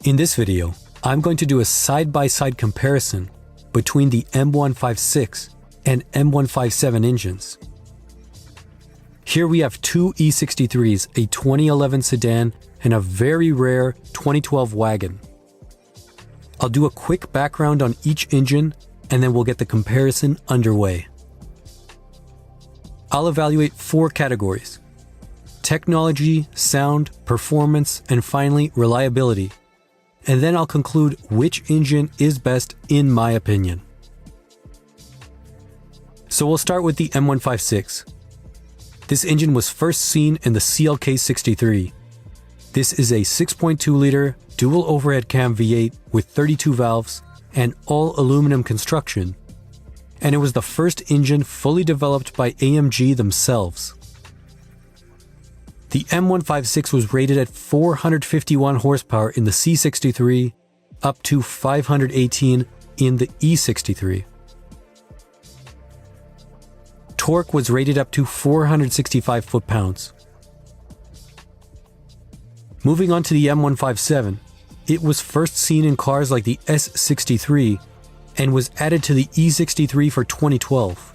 In this video, I'm going to do a side-by-side comparison between the M156 and M157 engines. Here we have two E63s, a 2011 sedan and a very rare 2012 wagon. I'll do a quick background on each engine and then we'll get the comparison underway. I'll evaluate 4 categories: technology, sound, performance, and finally reliability. And then I'll conclude which engine is best in my opinion. So we'll start with the M156. This engine was first seen in the CLK63. This is a 6.2-liter dual overhead cam V8 with 32 valves and all aluminum construction, and it was the first engine fully developed by AMG themselves. The M156 was rated at 451 horsepower in the C63 up to 518 in the E63. Torque was rated up to 465 foot-pounds. Moving on to the M157, it was first seen in cars like the S63 and was added to the E63 for 2012.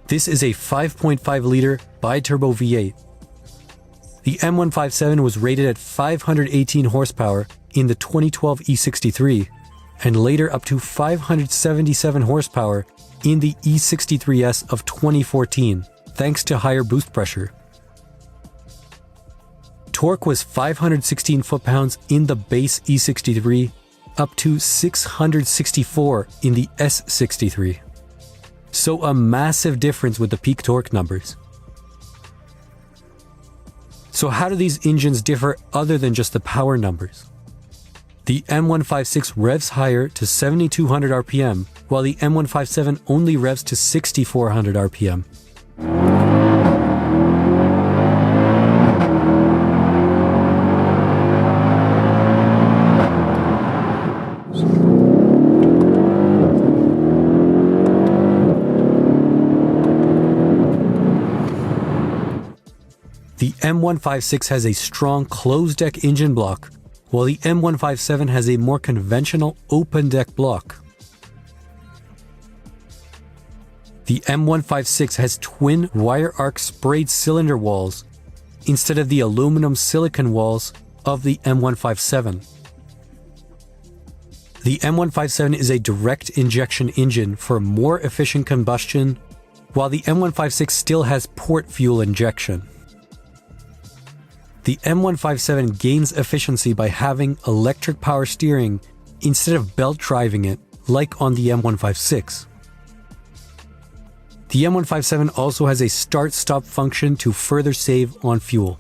This is a 5.5-liter Biturbo V8. The M157 was rated at 518 horsepower in the 2012 E63 and later up to 577 horsepower in the E63s of 2014, thanks to higher boost pressure. Torque was 516 foot-pounds in the base E63 up to 664 in the S63. So a massive difference with the peak torque numbers. So how do these engines differ other than just the power numbers? The M156 revs higher to 7,200 RPM, while the M157 only revs to 6,400 RPM. The M156 has a strong closed-deck engine block, while the M157 has a more conventional open-deck block. The M156 has twin wire arc sprayed cylinder walls instead of the aluminum silicon walls of the M157. The M157 is a direct injection engine for more efficient combustion, while the M156 still has port fuel injection. The M157 gains efficiency by having electric power steering instead of belt driving it, like on the M156. The M157 also has a start-stop function to further save on fuel.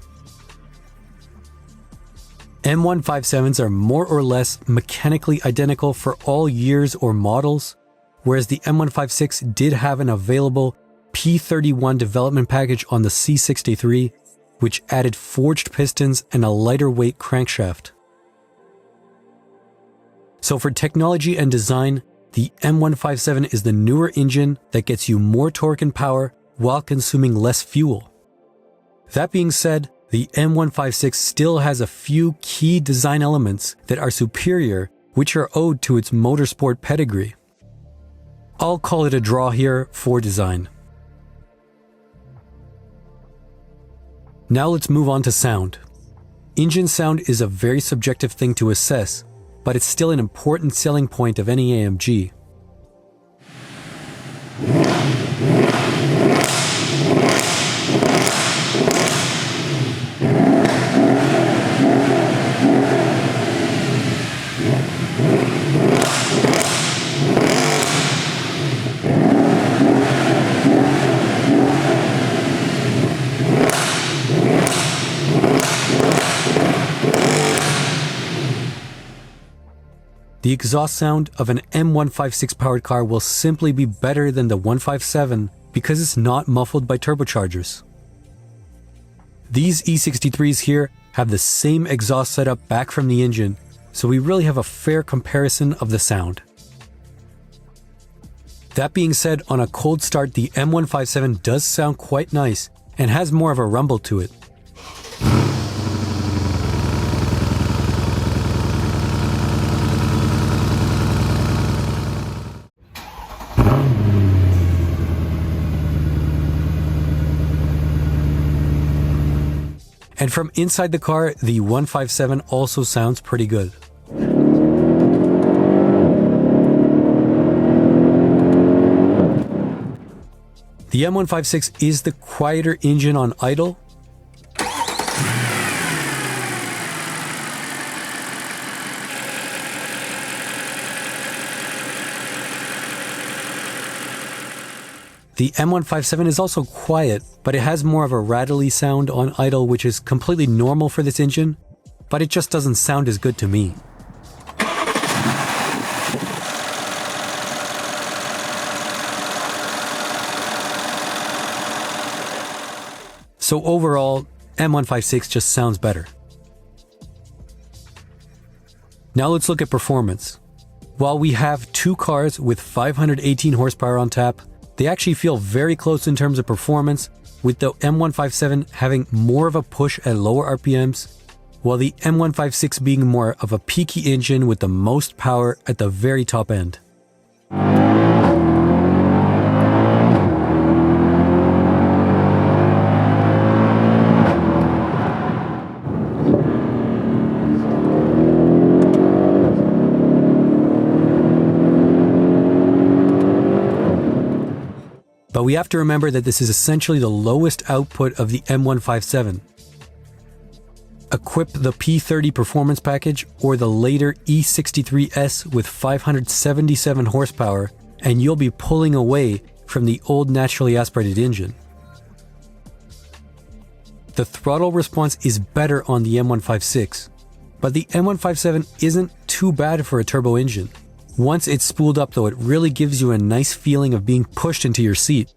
M157s are more or less mechanically identical for all years or models, whereas the M156 did have an available P31 development package on the C63, which added forged pistons and a lighter weight crankshaft. So for technology and design, the M157 is the newer engine that gets you more torque and power while consuming less fuel. That being said, the M156 still has a few key design elements that are superior, which are owed to its motorsport pedigree. I'll call it a draw here for design. Now let's move on to sound. Engine sound is a very subjective thing to assess, but it's still an important selling point of any AMG. The exhaust sound of an M156 powered car will simply be better than the 157 because it's not muffled by turbochargers. These E63s here have the same exhaust setup back from the engine, so we really have a fair comparison of the sound. That being said, on a cold start, the M157 does sound quite nice and has more of a rumble to it. And from inside the car, the 157 also sounds pretty good. The M156 is the quieter engine on idle. The M157 is also quiet, but it has more of a rattly sound on idle, which is completely normal for this engine, but it just doesn't sound as good to me. So overall, M156 just sounds better. Now let's look at performance. While we have two cars with 518 horsepower on tap, they actually feel very close in terms of performance, with the M157 having more of a push at lower RPMs, while the M156 being more of a peaky engine with the most power at the very top end. But we have to remember that this is essentially the lowest output of the M157. Equip the P30 performance package or the later E63s with 577 horsepower and you'll be pulling away from the old naturally aspirated engine. The throttle response is better on the M156, but the M157 isn't too bad for a turbo engine. Once it's spooled up though, it really gives you a nice feeling of being pushed into your seat.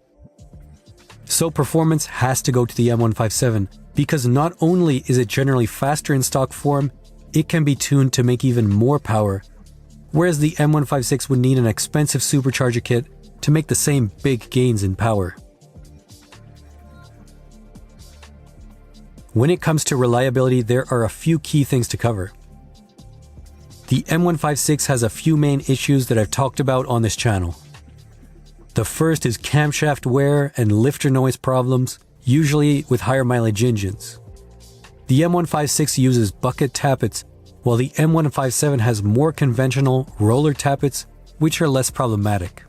So performance has to go to the M157 because not only is it generally faster in stock form, it can be tuned to make even more power, whereas the M156 would need an expensive supercharger kit to make the same big gains in power. When it comes to reliability, there are a few key things to cover. The M156 has a few main issues that I've talked about on this channel. The first is camshaft wear and lifter noise problems, usually with higher mileage engines. The M156 uses bucket tappets, while the M157 has more conventional roller tappets, which are less problematic.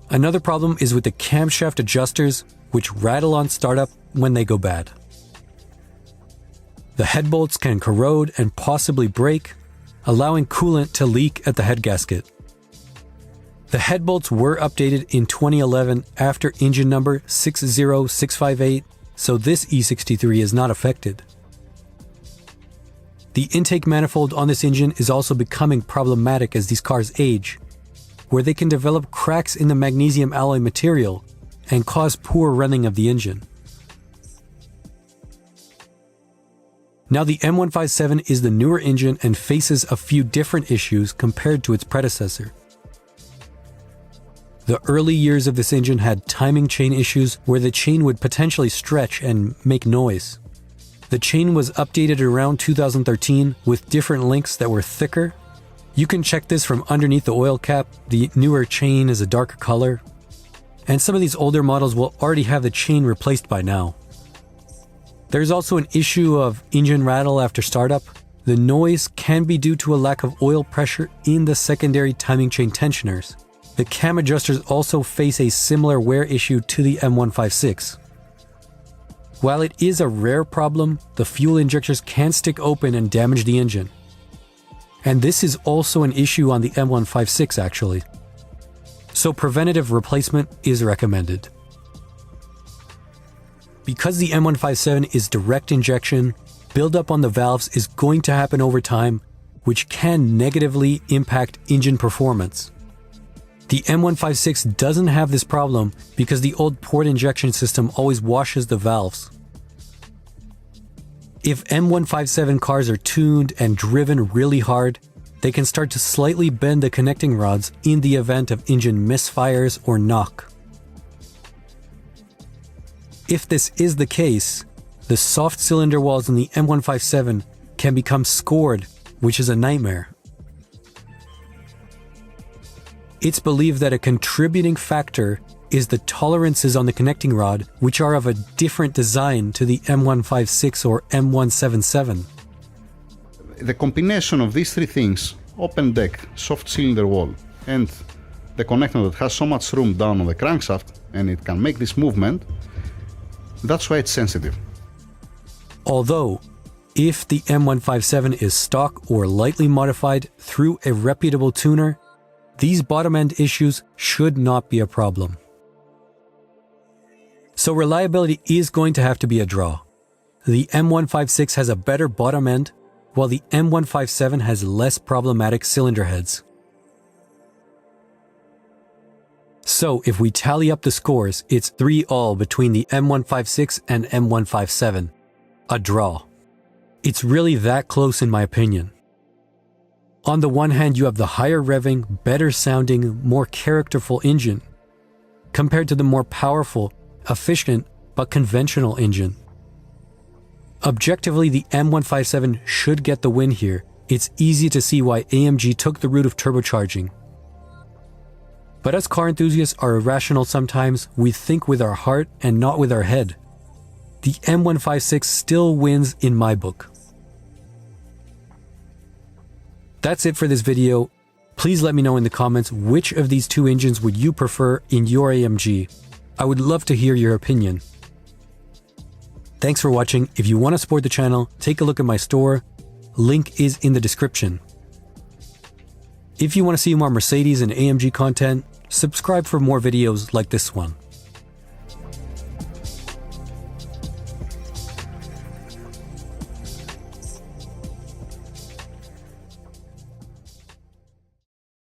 Another problem is with the camshaft adjusters, which rattle on startup when they go bad. The head bolts can corrode and possibly break, allowing coolant to leak at the head gasket. The head bolts were updated in 2011 after engine number 60658, so this E63 is not affected. The intake manifold on this engine is also becoming problematic as these cars age, where they can develop cracks in the magnesium alloy material and cause poor running of the engine. Now the M157 is the newer engine and faces a few different issues compared to its predecessor. The early years of this engine had timing chain issues where the chain would potentially stretch and make noise. The chain was updated around 2013 with different links that were thicker. You can check this from underneath the oil cap. The newer chain is a darker color. And some of these older models will already have the chain replaced by now. There's also an issue of engine rattle after startup. The noise can be due to a lack of oil pressure in the secondary timing chain tensioners. The cam adjusters also face a similar wear issue to the M156. While it is a rare problem, the fuel injectors can stick open and damage the engine. And this is also an issue on the M156 actually. So preventative replacement is recommended. Because the M157 is direct injection, buildup on the valves is going to happen over time, which can negatively impact engine performance. The M156 doesn't have this problem because the old port injection system always washes the valves. If M157 cars are tuned and driven really hard, they can start to slightly bend the connecting rods in the event of engine misfires or knock. If this is the case, the soft cylinder walls in the M157 can become scored, which is a nightmare. It's believed that a contributing factor is the tolerances on the connecting rod, which are of a different design to the M156 or M177. The combination of these three things, open deck, soft cylinder wall, and the connector that has so much room down on the crankshaft, and it can make this movement, that's why it's sensitive. Although, if the M157 is stock or lightly modified through a reputable tuner, these bottom end issues should not be a problem. So reliability is going to have to be a draw. The M156 has a better bottom end, while the M157 has less problematic cylinder heads. So if we tally up the scores, it's 3-all between the M156 and M157. A draw. It's really that close in my opinion. On the one hand, you have the higher revving, better sounding, more characterful engine, compared to the more powerful, efficient, but conventional engine. Objectively, the M157 should get the win here. It's easy to see why AMG took the route of turbocharging. But as car enthusiasts are irrational sometimes, we think with our heart and not with our head. The M156 still wins in my book. That's it for this video. Please let me know in the comments which of these two engines would you prefer in your AMG. I would love to hear your opinion. Thanks for watching. If you want to support the channel, take a look at my store. Link is in the description. If you want to see more Mercedes and AMG content, subscribe for more videos like this one.